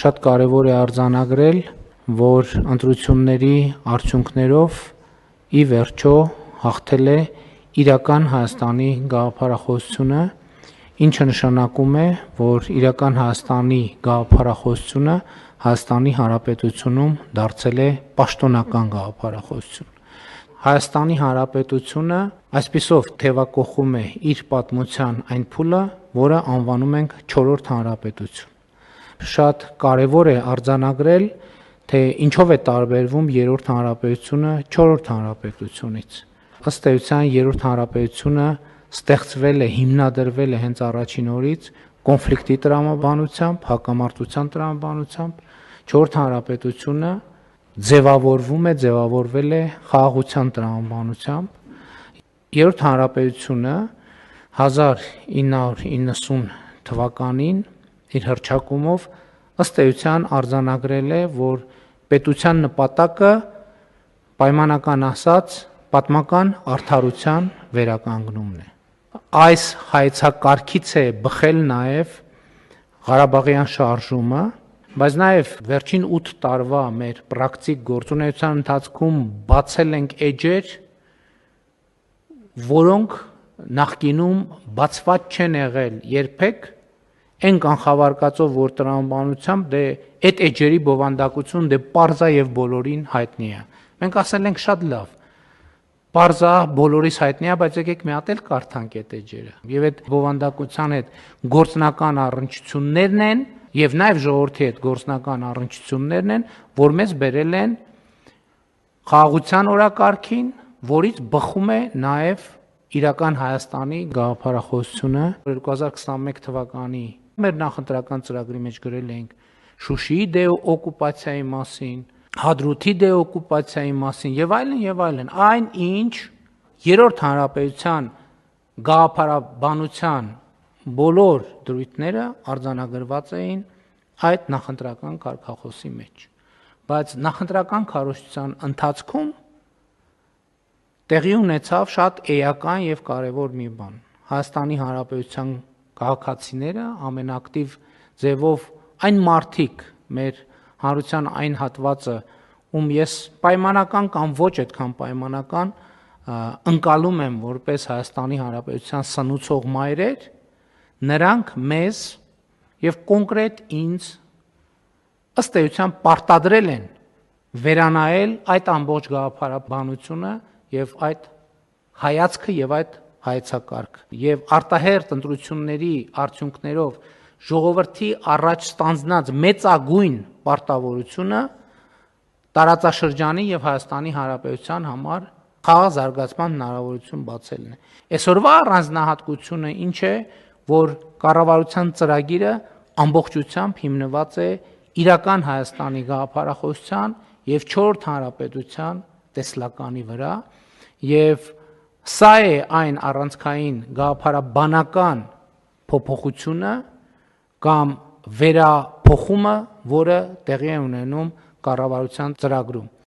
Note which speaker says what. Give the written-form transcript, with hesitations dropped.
Speaker 1: Շատ կարևոր է արձանագրել, որ ընտրությունների արդյունքներով ի վերջո հաղթել է իրական Հայաստանի գաղափարախոսությունը, ինչը նշանակում է, որ իրական Հայաստանի գաղափարախոսությունը Հայաստանի Հանրապետությունում դարձել է պաշտոնական գաղափարախոսություն։ Հայաստանի Հանրապետությունը այսպիսով թևակողում է իր պատմության այն փուլը, որը անվանում ենք չորրորդ հանրապետություն։ Շատ կարևոր է արձանագրել, թե ինչով է տարբերվում երրորդ հանրապետությունը չորրորդ հանրապետությունից։ Ըստ էության երրորդ հանրապետությունը ստեղծվել է, հիմնադրվել է հենց առաջին օրից կոնֆլիկտի տրամաբանությամբ, հակամարտության տրամաբանությամբ, չորրորդ հանրապետությունը ձևավորվել է խաղաղության տրամաբանությամբ։ Երրորդ հանրապետությունը 1990 թվականին իր հռչակումով ըստ էության արձանագրել է, որ պետության նպատակը պայմանական ասած պատմական արդարության վերականգնումն է։ Այս հայեցակարգից է բխել նաև Ղարաբաղյան շարժումը, բայց նաև վերջին 8 տարվա մեր պրակտիկ գործունեության ընթացքում բացել ենք էջեր, որոնք նախկինում բացված չեն եղել երբեք, այն կանխավարկածով, որ տրամաբանությամբ այդ էջերի բովանդակություն պարզ է եւ բոլորին հայտնի է։ Մենք ասել ենք շատ լավ, պարզ է, բոլորիս հայտնի է, բայց եկեք մի հատ էլ կարդանք այդ էջերը։ Եվ այդ բովանդակության հետ գործնական առնչություններն են եւ նաեւ ժողովրդի հետ գործնական առնչություններն են, որ մեզ բերել են խաղաղության օրակարգին, որից բխում է նաեւ իրական Հայաստանի գաղափարախոսությունը 2021 թվականի մեր նախընտրական ծրագրի մեջ գրել էինք Շուշիի դեօկուպացիայի մասին, Հադրութի դեօկուպացիայի մասին եւ այլն, այն ինչ երրորդ հանրապետության գաղափարաբանության բոլոր դրույթները արձանագրված էին այդ նախընտրական կարգախոսի մեջ։ Բայց նախընտրական քարոզչության ընթացքում տեղի ունեցավ շատ էական եւ կարեւոր մի բան։ Հայաստանի Հանրապետության քաղաքացիները ամենաակտիվ ձևով այն մարդիկ մեր հանրության այն հատվածը, ում ես պայմանական կամ ոչ այդքան պայմանական ընկալում եմ որպես Հայաստանի Հանրապետության սնուցող մայրեր, նրանք մեզ եւ կոնկրետ ինձ ըստ էության պարտադրել են վերանայել այդ ամբողջ գաղափարաբանությունը եւ այդ հայացքը եւ այդ հայեցակարգը եւ արտահերտ ընտրությունների արդյունքներով ժողովրդի առաջ ստանձնած մեծագույն պարտավորությունը տարածաշրջանի եւ Հայաստանի Հանրապետության համար խաղաղ զարգացման հնարավորություն բացելն է։ Այսօրվա առանձնահատկությունը ինչ է, որ կառավարության ծրագիրը ամբողջությամբ հիմնված է իրական Հայաստանի գաղափարախոսության եւ չորրորդ հանրապետության տեսլականի վրա եւ սա է այն առանցքային գաղափարաբանական փոփոխությունը կամ վերափոխումը, որը տեղի է ունենում կառավարության ծրագրում։